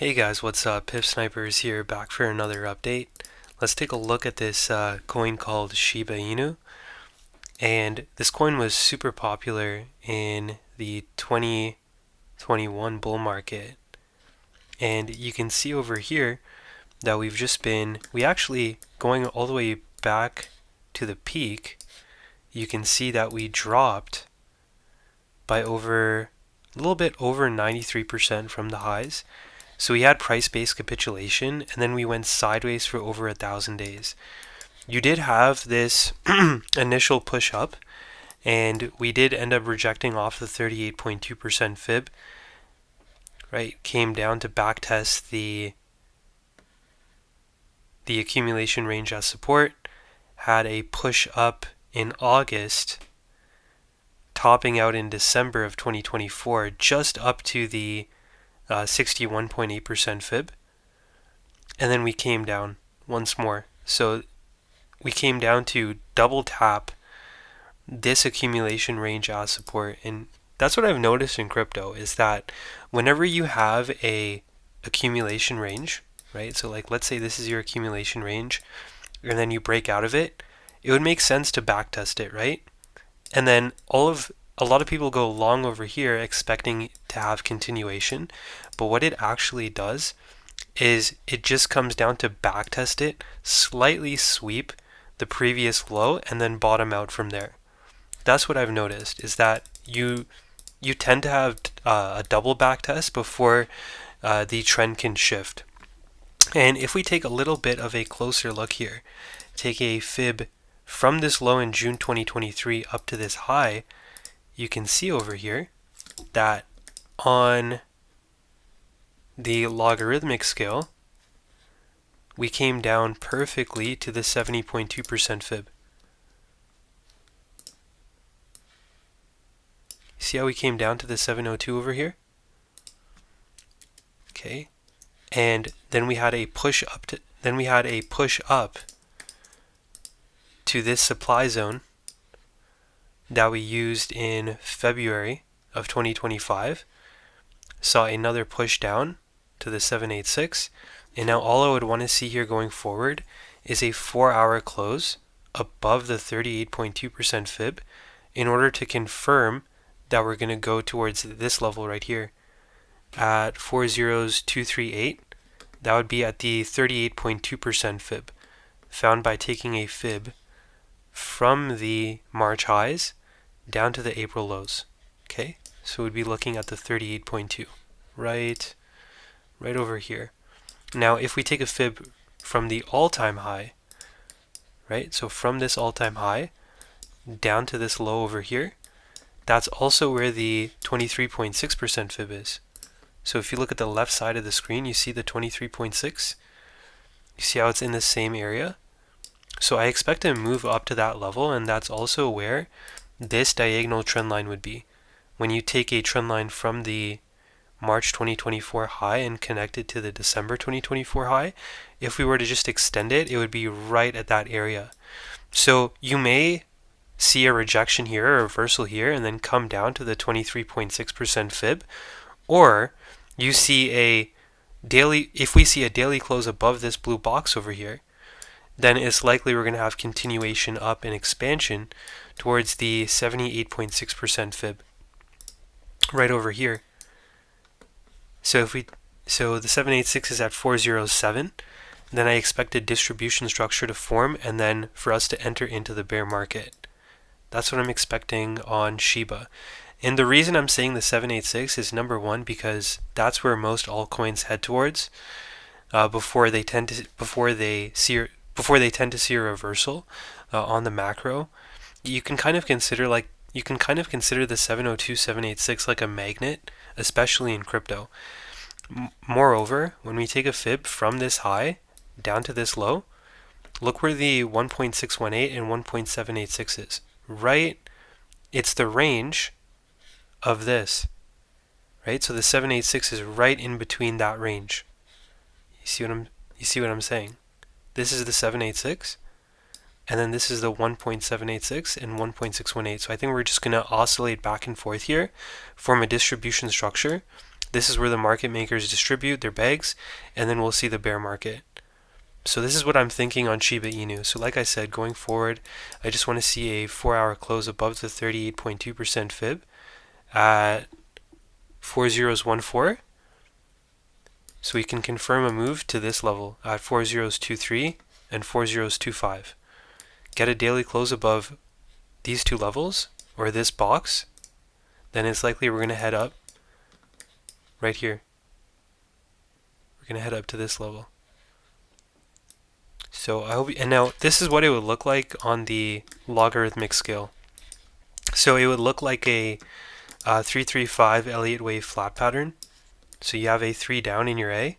Hey guys, what's up? PipSnipers here, back for another update. Let's take a look at this coin called Shiba Inu. And this coin was super popular in the 2021 bull market. And you can see over here that we actually, going all the way back to the peak, you can see that we dropped by a little bit over 93% from the highs. So we had price-based capitulation, and then we went sideways for over 1,000 days. You did have this initial push up, and we did end up rejecting off the 38.2% fib. Right, came down to backtest the accumulation range as support. Had a push up in August, topping out in December of 2024, just up to the 61.8% fib, and then we came down once more. So we came down to double tap this accumulation range as support, and that's what I've noticed in crypto is that whenever you have a accumulation range, right? So like let's say this is your accumulation range, and then you break out of it, it would make sense to backtest it, right? And then a lot of people go long over here expecting to have continuation, but what it actually does is it just comes down to backtest it, slightly sweep the previous low, and then bottom out from there. That's what I've noticed, is that you tend to have a double backtest before the trend can shift. And if we take a little bit of a closer look here, take a fib from this low in June 2023 up to this high, you can see over here that on the logarithmic scale, we came down perfectly to the 70.2% fib. See how we came down to the 702 over here? Okay. And then we had a push up to this supply zone that we used in February of 2025, saw another push down to the 786, and now all I would want to see here going forward is a 4-hour close above the 38.2% fib in order to confirm that we're going to go towards this level right here at 40238. That would be at the 38.2% fib, found by taking a fib from the March highs down to the April lows. Okay, so we'd be looking at the 38.2, right over here. Now, if we take a fib from the all-time high, right, so from this all-time high down to this low over here, that's also where the 23.6% fib is. So if you look at the left side of the screen, you see the 23.6. You see how it's in the same area? So I expect to move up to that level, and that's also where this diagonal trend line would be. When you take a trend line from the March 2024 high and connect it to the December 2024 high, if we were to just extend it, it would be right at that area. So you may see a rejection here, or a reversal here, and then come down to the 23.6% fib, or you see if we see a daily close above this blue box over here, then it's likely we're going to have continuation up and expansion towards the 78.6% fib right over here. So the 786 is at 407, then I expect a distribution structure to form and then for us to enter into the bear market. That's what I'm expecting on Shiba. And the reason I'm saying the 786 is, number one, because that's where most altcoins head towards before they tend to see a reversal on the macro. You can kind of consider the 702, 786 like a magnet, especially in crypto. Moreover, when we take a fib from this high down to this low, look where the 1.618 and 1.786 is. Right, it's the range of this, right? So the 786 is right in between that range. You see what I'm saying? This is the 786, and then this is the 1.786 and 1.618. So I think we're just going to oscillate back and forth here, form a distribution structure. This is where the market makers distribute their bags, and then we'll see the bear market. So this is what I'm thinking on Shiba Inu. So like I said, going forward, I just want to see a 4-hour close above the 38.2% fib at 4014. So we can confirm a move to this level at 4023 and 4025. Get a daily close above these two levels, or this box, then it's likely we're going to head up right here. We're going to head up to this level. So I hope, and now this is what it would look like on the logarithmic scale. So it would look like a 335 Elliott wave flat pattern. So you have a 3 down in your A.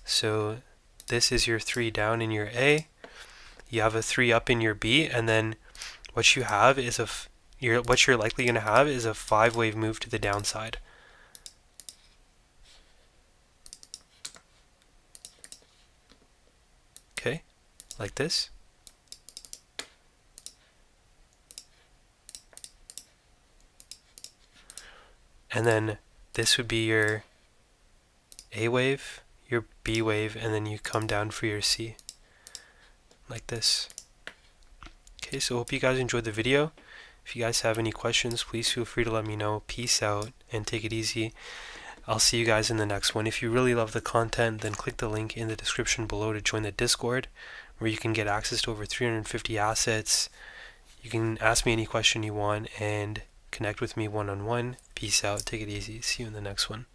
So this is your 3 down in your A. You have a 3 up in your B, and then what you have is what you're likely going to have is a 5 wave move to the downside. Okay, like this. And then this would be your A wave, your B wave, and then you come down for your C, like this. Okay, so hope you guys enjoyed the video. If you guys have any questions, please feel free to let me know. Peace out and take it easy. I'll see you guys in the next one. If you really love the content, then click the link in the description below to join the Discord, where you can get access to over 350 assets. You can ask me any question you want and connect with me one-on-one. Peace out. Take it easy. See you in the next one.